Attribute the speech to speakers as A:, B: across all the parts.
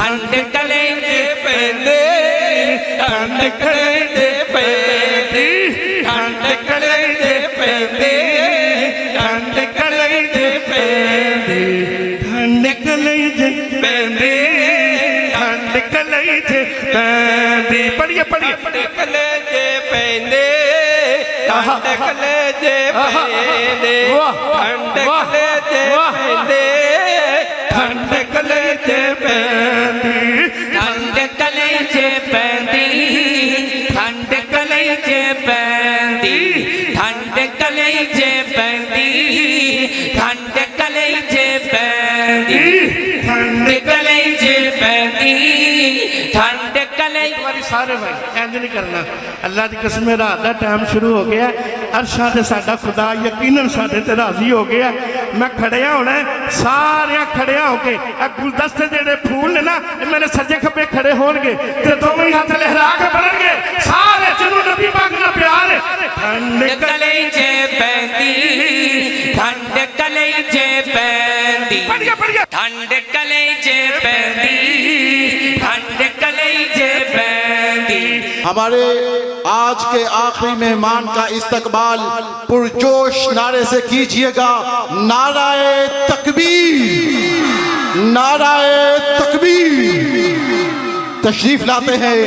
A: ठंड कलेजे पैंदे ठंड कलेजे पैंदी ठंड कलेजे पैंदे ठंड कलेजे पैंदी ठंड कलेजे पैंदे ठंड कलेजे पैंदी पढ़िए पढ़िए कलेजे पैंदे ठंड कलेजे पैंदे ठंड कलेजे पैंदे ठंड कलेजे पैंदी ठंड कलेजे पैंदी ठंड कलेजे पैंदी ठंड कलेजे पैंदी ठंड कलेजे पैंदी ठंड कलेजे पैंदी ठंड कलेजे
B: सारे भाई इंज नहीं करना अल्लाह की कसम रात का टाइम शुरू हो गया अरशा ते साडा खुदा यकीनन साडे ते राजी हो गया मैं खड़िया होना सारे खड़िया होके गुलदस्ते जेडे फूल ने ना मेरे सज्जे खब्बे खड़े होणगे ते दोवें हाथ लहरा के पढ़णगे सारे जिन्हों नबी पाक दा प्यार है
A: ठंड कलेजे पैंदी ठंड कलेजे पैंदी ठंड कलेजे पैंदी ठंड कलेजे पैंदी।
C: हमारे आज के आखिरी मेहमान का इस्तकबाल पुरजोश नारे से कीजिएगा। नाराए तकबीर नाराए तकबीर। तशरीफ लाते हैं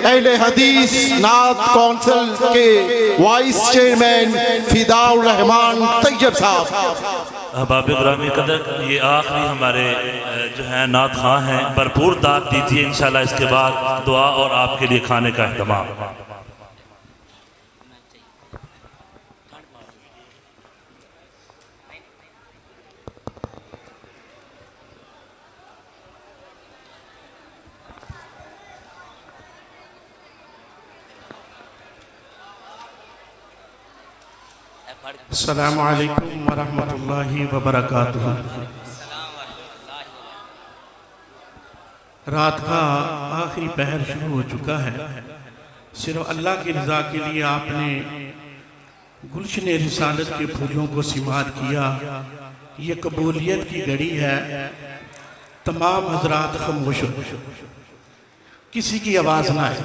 C: अहले हदीस नात काउंसिल के वाइस चेयरमैन फिदाउर रहमान तैयब साहब।
D: अहबाब ग्रामी कदर, ये आखिरी हमारे जो है नात खां हैं, भरपूर दाद दीजिए इंशाल्लाह। इसके बाद दुआ और आपके लिए खाने का अहतमाम।
B: अस्सलामु अलैकुम वरहमतुल्लाहि वबरकातुहू। रात का आखिरी पहर शुरू हो चुका है। सिर्फ अल्लाह की रज़ा के लिए आपने गुलशन रिसालत के फूलों को सिमात किया। ये कबूलियत की घड़ी है। तमाम हजरात खामोश हो, किसी की आवाज़ ना आए।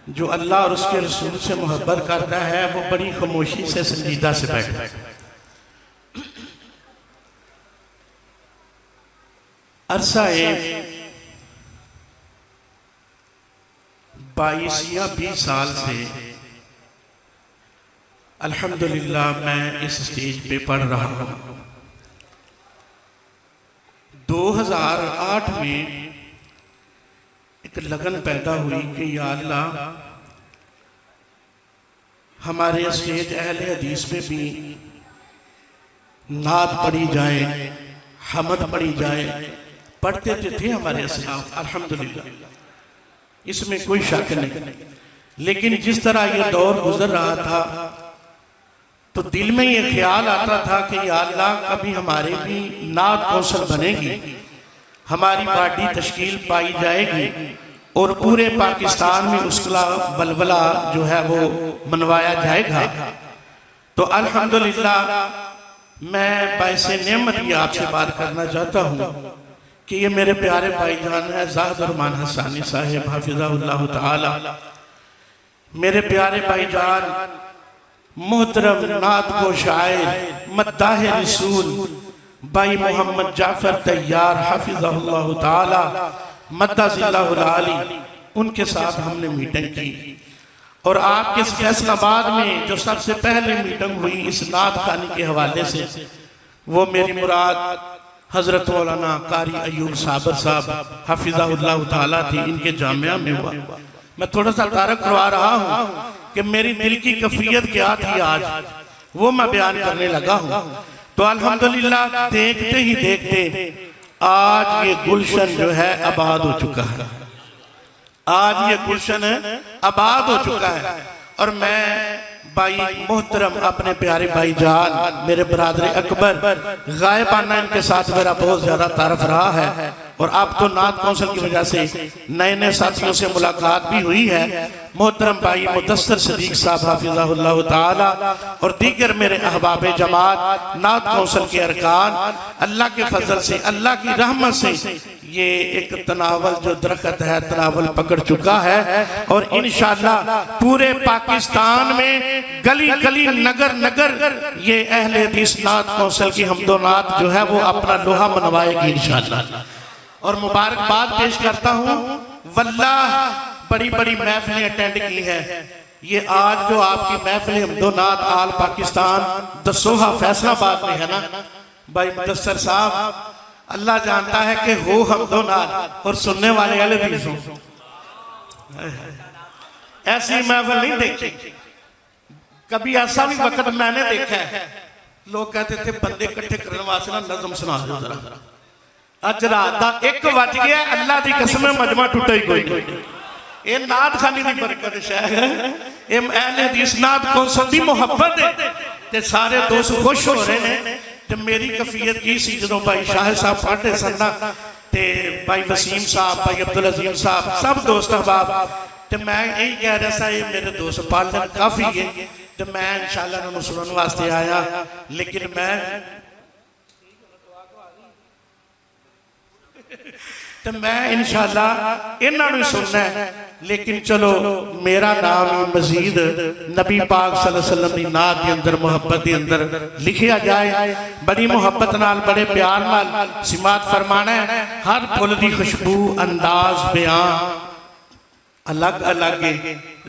B: जो अल्लाह और उसके रसूल से मोहब्बत करता है वो बड़ी खामोशी से संजीदा से बैठता है। अरसा 22 या 20 साल से अल्हम्दुलिल्लाह मैं इस स्टेज पे पढ़ रहा हूँ। 2008 में एक लगन पैदा हुई कि या अल्लाह हमारे स्टेज अहले हदीस पे भी नात पढ़ी जाए, हमद पढ़ी जाए। पढ़ते थे हमारे असलाफ अल्हम्दुलिल्लाह, इसमें कोई शक नहीं। लेकिन जिस तरह ये दौर गुजर रहा था तो दिल में ये ख्याल आता था कि या अल्लाह कभी हमारे भी नात कौंसल बनेगी, हमारी पार्टी तश्कील पाई जाएगी और पूरे पाकिस्तान में उसका बलबला जो है वो मनवाया जाएगा। तो अल्हम्दुलिल्लाह मैं बाइसे नेमत भी आपसे बात करना चाहता हूँ कि ये मेरे प्यारे भाईजान है ज़ाहिद रहमान हसानी साहिब हाफिज़हुल्लाह ताला। मेरे प्यारे भाईजान मोहतरम नात को शायर मद्दाह रसूल भाई मोहम्मद जाफर तैयार हाफिज़हुल्लाह ताला मद्दाज़िल्लाहुल आली, उनके साथ हमने मीटिंग की। और आपके फैसलाबाद में जो सबसे पहले मीटिंग हुई इस नात खानी के हवाले से, वो मेरी मुराद हजरत मौलाना कारी अयूब साबर साहब हाफिज़हुल्लाह ताला थी, इनके जामिया में हुआ। मैं थोड़ा सा तारक करवा रहा हूँ कि मेरी दिल की कैफियत क्या थी आज, वो मैं बयान करने लगा हूँ। तो अल्हम्दुलिल्लाह देखते ही देखते आज ये गुलशन जो है आबाद हो चुका है। आज ये गुलशन आबाद हो चुका है। और मैं भाई मोहतरम अपने प्यारे भाई जान मेरे बरादर अकबर गायबाना इनके साथ मेरा बहुत ज्यादा तारफ रहा है। और अब तो नात कौंसल की वजह से नए नए साथियों से मुलाकात भी हुई है। मोहतरम भाई मुदस्सर सदीक साहब हाफिज़हुल्लाह ताला और दीगर मेरे अहबाब जमात नात कौंसल के अरकान, अल्लाह के फजल से, अल्लाह की रहमत से ये एक तनावल जो दरख्त है तनावल पकड़ चुका है और इंशाअल्लाह पूरे पाकिस्तान में गली गली नगर नगर ये अहले हदीस नात कौंसल की हमदो नात जो है वो अपना लोहा मनवाएगी इंशाअल्लाह। और मुबारकबाद पेश करता हूँ, वल्लाह बड़ी बड़ी महफिलें अटेंड की है। ये आज जो आपकी महफिल हमदो नात आल पाकिस्तान दसोहा फैसलाबाद में है ना भाई मुदस्सर साहब, अल्लाह जानता है कि हो हमदो नात और सुनने वाले अहले हदीस हो। ऐसी महफिल नहीं देखी कभी, ऐसा भी वक्त मैंने देखा है लोग कहते थे बंदे इकट्ठे करने वास्ते ना नज़म सुना दो जरा। अज रात का 1 बज गया, अल्लाह की कसम मजमा टूटा ही कोई नहीं। ये नात खानी की बरकत शायद ये अहले हदीस नात कौंसल की मुहब्बत है ते सारे दोस्त खुश हो रहे हैं। ते मेरी कफियत की सी जो भाई शाहिद साहब पढ़ते सन ना ते भाई वसीम साहब, भाई अब्दुल अजीम साहब, सब दोस्त अहबाब, ते मैं यही कह रहा था ये मेरे दोस्त पढ़ लें काफ़ी है, तो मैं इंशाअल्लाह उन्होंने सुनने वास्ते आया। लेकिन मैं तो मैं इंशाअल्लाह इन्होंने सुनना है। लेकिन चलो मेरा नाम ही मजीद नबी पाक सल्लल्लाहु अलैहि वसल्लम की नात के अंदर मुहब्बत के अंदर लिखिया जाए। बड़ी मुहब्बत नाल बड़े प्यार नाल सिमात फरमाना है। हर फुल की खुशबू अंदाज बयान अलग अलग है।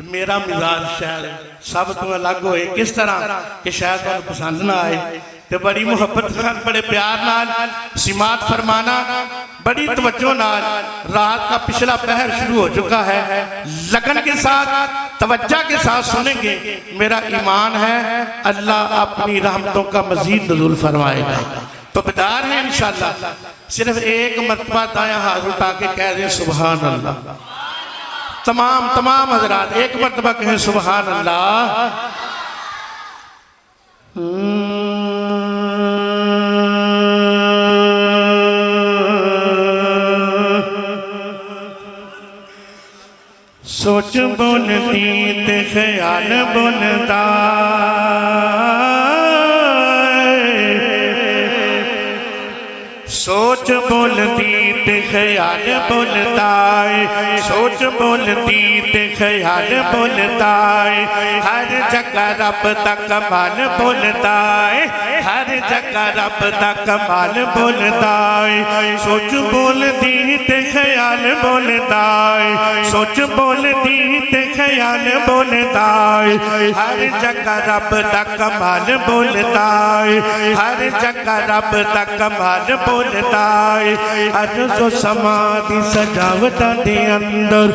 B: मेरा मिजाज शायद सब तो अलग होए, किस तरह कि शायद तुहानू पसंद ना आए। तो बड़ी मुहब्बत नाल बड़े प्यार नाल सिमात फरमाना, बड़ी तवज्जो नाल। रात का पिछला पहर शुरू हो चुका है, लगन के साथ तवज्जो के साथ सुनेंगे। मेरा ईमान है अल्लाह अपनी रहमतों का मजीद नज़ुल फरमाएगा। तो बेदार है इंशाअल्लाह। सिर्फ एक मरतबा दायां हाथ उठा के कह दें सुभान अल्लाह। तमाम हजरात एक मरतबा कहें सुभान अल्लाह। सोच बुनती ते ख्याल बुनता, सोच बोलती ते ख्याल बोलता है, सोच बोलती ते ख्याल बोलता है। हर जगह रब दा कमाल बोलता है, हर जगह रब दा कमाल बोलता है। सोच बोलती ते ख्याल बोलता है, सोच बोलती ते ख्याल बोलता है। हर जगह रब दा कमाल बोलता है, हर जगह रब दा कमाल बोलता है। अर्ज़ो समाधि सजावटां दे अंदर,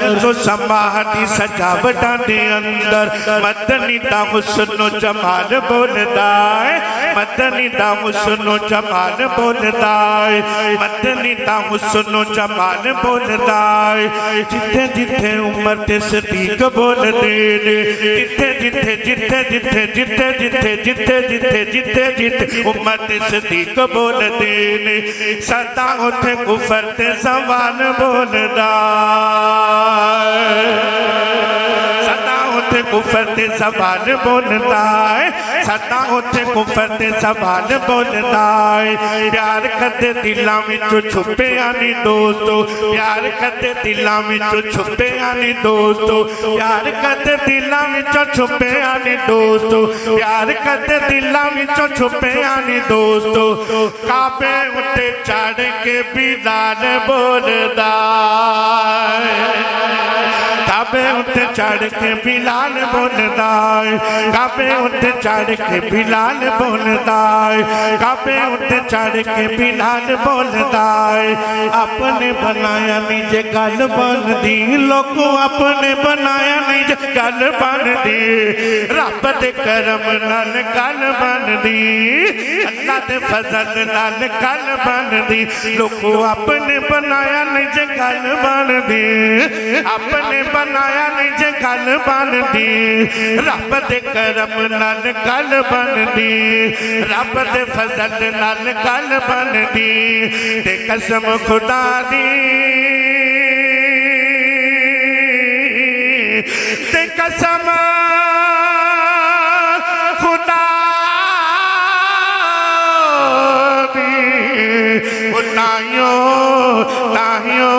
B: अर्ज़ो समाधि सजावटां दे अंदर मदनी दा हुस्नो जमाल बोलदा है, मदनी दा हुस्नो जमाल बोलदा है, मदनी दा हुस्नो जमाल बोलदा है। जिथे जिथे उमर ते सदीक बोलदे ने, जिथे जिथे जिथे जिथे जिथे जिथे जिथे जिथे जिथे जिथे उमर ते सदीक बोलदे ने, सदा उठे कुफर ते ज़बान बोलदा, सदा उठे कुफर ते ज़बान बोलदा है, सदा उठे कुफर ते ज़बान बोलदा है। प्यार करदे दिलां विचों छुपे आनी दोस्तों, प्यार करदे दिलां विचों छुपे आनी दोस्तों, प्यार करदे दिलां विचों छुपे आनी दोस्तों, प्यार करदे दिलां विचों छुपे आनी दोस्तों। काबे उत्ते चढ़ के बिलाल बोलदा, काबे उत्ते चढ़ के बिलाल बोलदा, काबे उत्ते चढ़ के बिलाल बोलदा, काबे उत्ते चढ़ के बिलाल बोलदा। अपने बनाया निजे गल बनदी, लोगों अपने बनाया निजे गल बनदी, रब दे करम नाल गल बनदी, अल्लाह दे फजल नाल गल बनदी। लोगों अपने बनाया निजे गल बनदी, अपने बनाया नहीं जे गल बनदी रब दे करम नाल गल बनदी रब दे फजल नाल गल बनदी ते कसम खुदा दी ते कसम खुदा ताहियो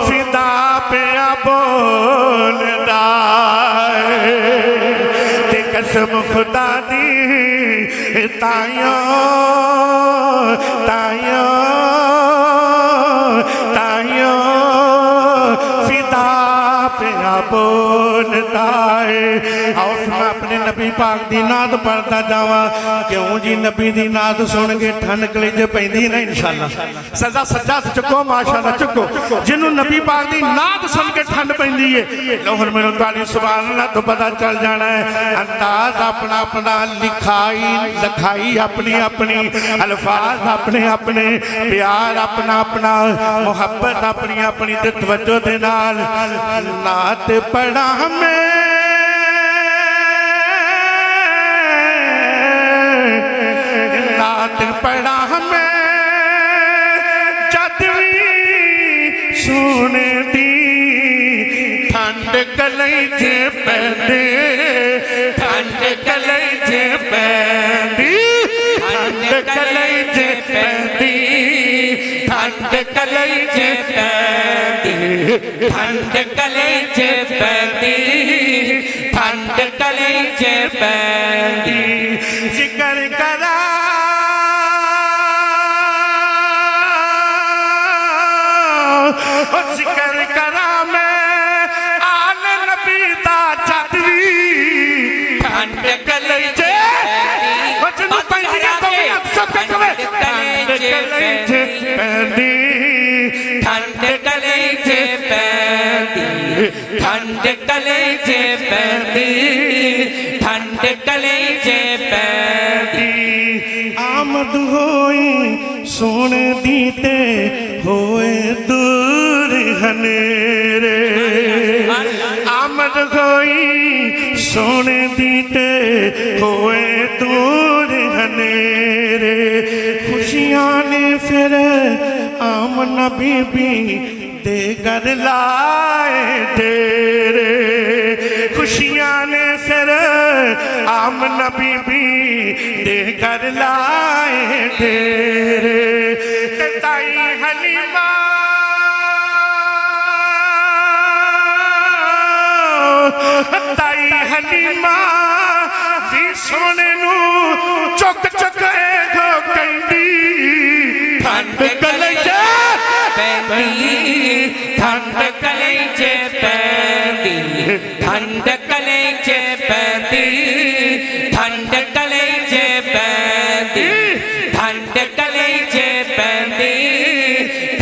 B: फिदा पिया बोलदा ते कसम खुदा दी ताहियो ताहियो ताहियो फिदा पिया बोलदा आओ मैं अपने नबी पाक दी नात पढ़ता जावा क्यों जी नबी दी नात सुन के ठंड कलेजे पैंदी ना इंशाअल्लाह सजा सजा चुको माशाअल्लाह चुको जिन्हों नबी पाक दी नात सुन के ठंड पैंदी है लोहर मैनू ताली सुभान अल्लाह तो पता चल जाना है अंदाज अपना अपना लिखाई लिखाई अपनी अपनी अल्फाज अपने अपने प्यार अपना अपना मोहब्बत अपनी अपनी ते तवज्जो दे नाल नात पढ़ा मैं नात पढ़ा मैं जद भी सोने दी ठंड गले च पैंदे ठंड गले च पैंदी ठंड गले च पैंदी ठंड गले च पैंदी ठंड गले च पैंदी ठंड गले च पैंदी जिक्र करा जिक्र करा मैं आल नबी दा जदवी ठंड गले च वचन पैंदी सब कवे ठंड गले च पैंदी ठंड गले च पैंदी ठंड गले च पैंदी ठंड गले च पैंदी आमद होई सोने दी ते होए दूर हनेरे आमद होई सोने दी ते होए दूर हनेरे खुशियां ने फिर आमना बीबी दे घर लाए तेरे खुशियां ने फिर आमना बीबी दे घर लाए तेरे ताई हलीमा ताई हलीमा भी सोने नू चुक चुक गो कहंदी ठंड गले च
A: पैंदी ठंड गले च पैंदी ठंड गले च पैंदी ठंड गले च पैंदी ठंड गले च पैंदी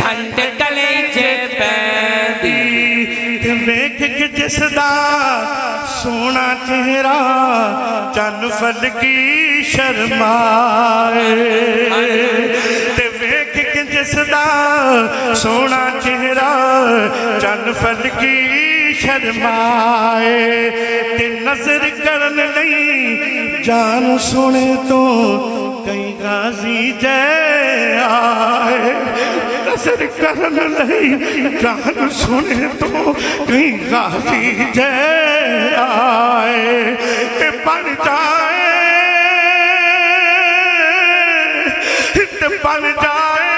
A: ठंड गले च पैंदी
B: वेख के जिसदा सोना चेहरा चन फल की शर्माए ते वेख के जिसदा सोना चेहरा चन फल की शर्माए ते नजर करन लई जान सुने तो कई गाजी जय आए नजर करन लई जान सुने तो कई गाजी जय आए ते बन जाए ते बन जाए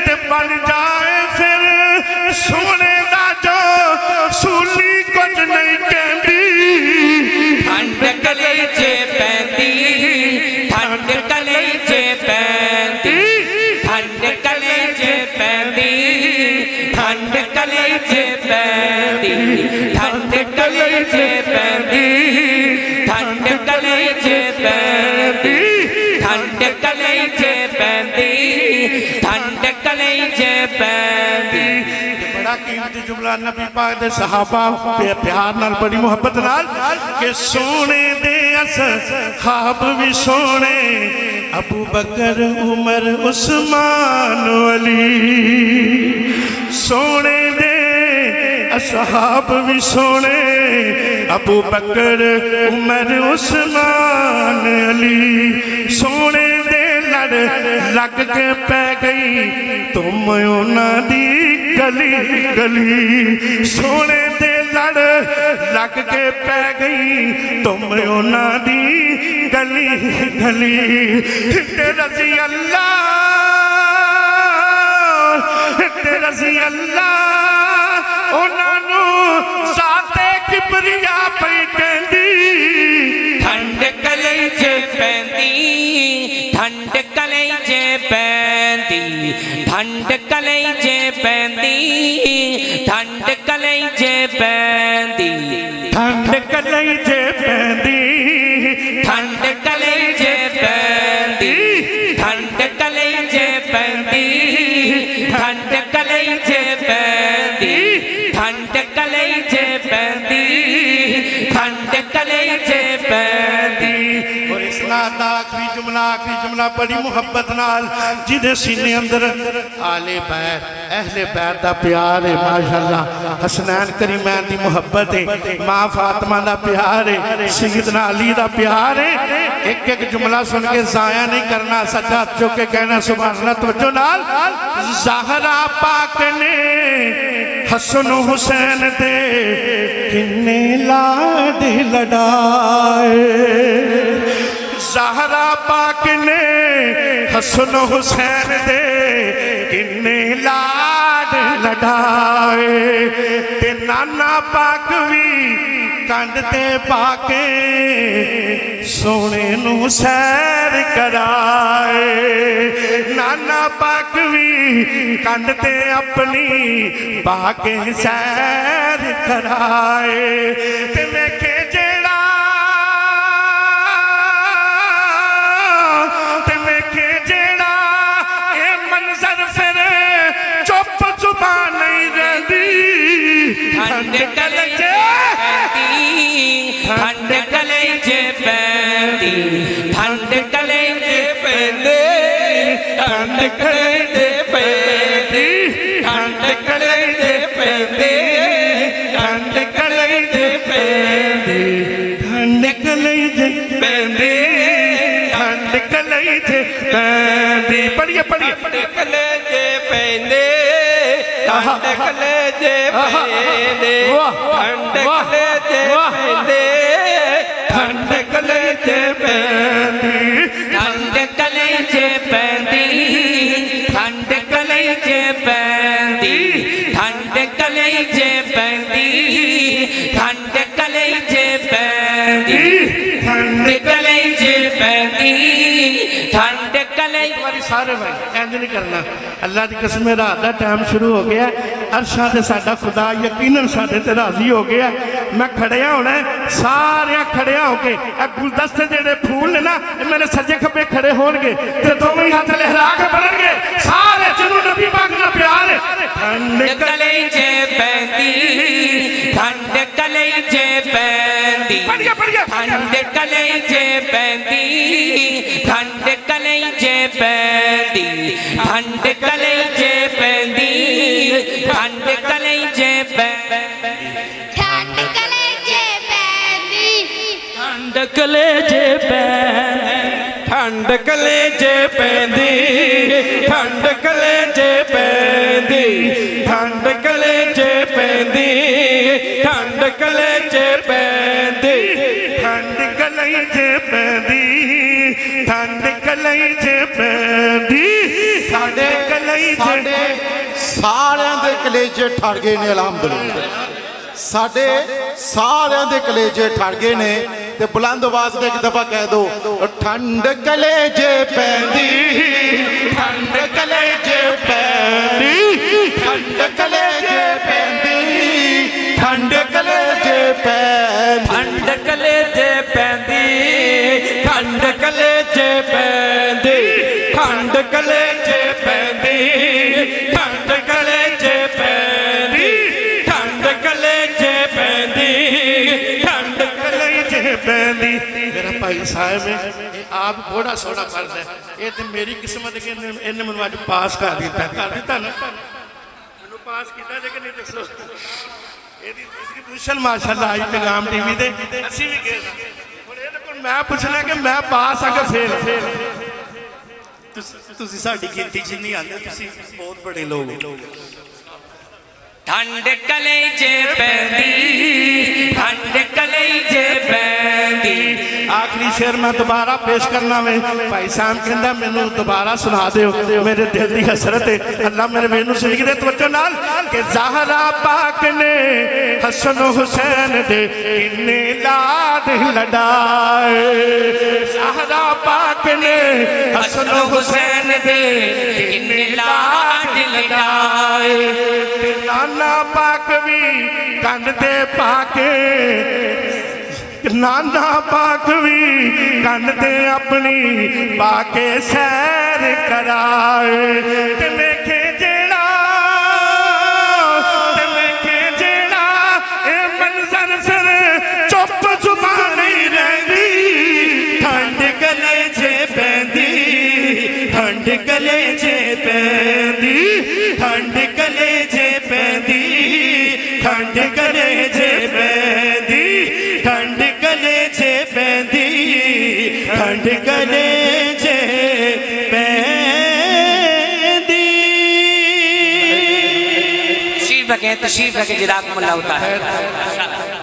B: ते बन जाए फिर सोने दा जो सूली कुछ नहीं कहती
A: ठंड गले च पैंदी ठंड गले च पैंदी ठंड गले च पैंदी ठंड गले च पैंदी ठंड गले च पैंदी ठंड गले च पैंदी ठंड गले च पैंदी ठंड गले च पैंदी
B: बड़ा कीमती जुमला नबी पाक दे सहाबा प्यार नाल बड़ी मोहब्बत नाल के सोने दे असहाब भी सोने अबू बकर उमर उस्मान अली सोने दे सहाब भी सोने अबू बकर उमर उस्मान अली सोने दे लड़ लग के पै गई तुम उन्हां दी गली गली सोने दे लड़ लग के पै गई तुम उन्हां दी गली गली ते रज़ी अल्लाह ते रज़ी अल्लाह उन्हां नू ज़ाते किबरिया पई कहंदी
A: ठंड कलेजे पैंदी ठंड कलेजे पैंदी ठंड कलेजे पैंदी ठंड कलेजे पैंदी
B: ठंड कलेजे पैंदी
A: ठंड कलेजे पैंदी ठंड कलेजे पैंदी ठंड कलेजे पैंदी ठंड कलेजे पैंदी ठंड कलेजे पैंदी
B: और इस नात दा आखिरी जुमला बड़ी मुहब्बत नाल जिदे सीने अंदर आले बैत अहले बैत दा प्यार है माशाअल्लाह हसनैन करीमैन दी मुहब्बत है मां फातिमा दा प्यार है सैयदना अली दा प्यार है एक एक जुमला सुन के जाया नहीं करना सच्चा चुक के कहना सुभान अल्लाह तवज्जो नाल ज़हरा पाक ने हसन हुसैन दे किन्ने लाड लड़ाए ज़हरा पाक ने हसन हुसैन दे किन्ने लाड लड़ाए ते नाना पाक भी कंध ते पाके सोने नू सैर कराए नाना पाक भी कंध ते अपनी पाके सैर कराए ते वेखे जेड़ा ते वेखे जेड़ा ये मंजर फिर चुप जुबान नहीं रहती
A: ठंड कलेजे ठंड कलेजे पैंदी ठंड कलेजे पैंदी ठंड कलेजे पैंदी ठंड कलेजे पैंदी ठंड कलेजे पैंदी
B: ठंड कलेजे
A: पैंदी
B: ठंड कलेजे पैंदी पढ़िए पढ़िए
A: कलेजे पैंदी ठंड कलेजे पैंदी ठंड कलेजे पैंदी
B: ठंड कलेजे पैंदी
A: ठंड कलेजे पैंदी ठंड कलेजे पैंदी ठंड कलेजे पैंदी ठंड कलेजे पैंदी ठंड कलेजे पैंदी ठंड कलेजे
B: सारे भाई इंज नहीं करना अल्लाह की कसम रात का टाइम शुरू हो गया अरशा ते साडा खुदा यकीनन साडे ते राजी हो गया मैं खड़िया होना सारे खड़िया होके गुलदस्ते जेडे फूल ने ना मेरे सज्जे खब्बे खड़े होणगे ते दोवें हाथ लहरा के पढ़नगे सारे जिन्हों नबी पाक दा प्यार है ठंड
A: कलेजे पैंदी ठंड कलेजे पैंदी ठंड कलेजे पैंदी ठंड कलेजे पैंदी ठंड कलेजे पैंदी ठंड कलेजे पैंदी
E: ठंड कलेजे पैंदी
A: ठंड कलेजे पैंदी ठंड कलेजे पैंदी ठंड कलेजे पैंदी ठंड कलेजे पैंदी ठंड कलेजे पैंदी
B: ठंड कलेजे पैंदी ठंड कलेजे पैंदी साडे कलेजे
C: सारिਆਂ ਦੇ ਕਲੇਜੇ ਠੜ ਗਏ ਨੇ ਅਲਹਮਦੁਲਿਲਾ ਸਾਡੇ ਸਾਰਿਆਂ ਦੇ ਕਲੇਜੇ ਠੜ ਗਏ ਨੇ ਤੇ ਬੁਲੰਦ ਆਵਾਜ਼ ਨਾਲ ਇੱਕ ਦਫਾ ਕਹਿ ਦੋ ਠੰਡ ਕਲੇਜੇ ਪੈਂਦੀ ਠੰਡ ਕਲੇਜੇ ਪੈਂਦੀ ਠੰਡ ਕਲੇਜੇ ਪੈਂਦੀ ਠੰਡ ਕਲੇਜੇ ਪੈਂਦੀ
A: ਠੰਡ ਕਲੇਜੇ ਪੈਂਦੀ ਠੰਡ ਕਲੇਜੇ ਪੈਂਦੀ ਠੰਡ ਕਲੇਜੇ ਪੈਂਦੀ ਠੰਡ ਕਲੇਜੇ ਪੈਂਦੀ ਠੰਡ ਕਲੇਜੇ ਪੈਂਦੀ ਠੰਡ
B: कलेजे पैंदी मेरा भाई साहब है आप बड़ा सोना पढ़ता है ये तो मेरी किस्मत के इन्हें मैं अज पास कर दिता ना मैंने पास किया लेकिन नहीं दसो डिस्ट्रीब्यूशन माशाल्लाह आई पैगाम टीवी ते ਅਸੀਂ ਵੀ ਗਏ ਹੁਣ ਇਹਦੇ ਕੋਲ ਮੈਂ ਪੁੱਛਣਾ ਕਿ ਮੈਂ ਪਾਸ ਆ ਕਿ ਫੇਲ
F: ਤੁਸੀਂ ਸਾਡੀ ਗਿਣਤੀ 'ਚ ਨਹੀਂ ਆਉਂਦੇ ਤੁਸੀਂ ਬਹੁਤ ਬੜੇ ਲੋਕ ਹੋ
A: ठंड कलेजे पैंदी ठंड कलेजे पैंदी
B: आखिरी शेर मैं दोबारा पेश करना वे भाई साहब कहंदा मैनू दोबारा सुना दियो मेरे दिल की हसरत है अल्लाह मेरे मेनू सुन के तवज्जो नाल कि ज़हरा पाक ने हसन हुसैन दे किन्ने लाड लड़ाए ज़हरा पाक ने हसन हुसैन दे किन्ने लाड लड़ाए नाना पाक भी कंध दे पाके नाना पाक भी कंध दे अपनी पाके सैर कराए ते वेखे जेड़ा ए मंजर फिर चुप जुबान नहीं रहती ठंड कलेजे पैंदी ठंड कलेजे पैंदी ठंड कलेजे पैंदी ठंड कलेजे पैंदी ठंड कलेजे पैंदी ठंड कलेजे पैंदी
G: तशरीफ रखें जज़ाकुमुल्लाह ताला।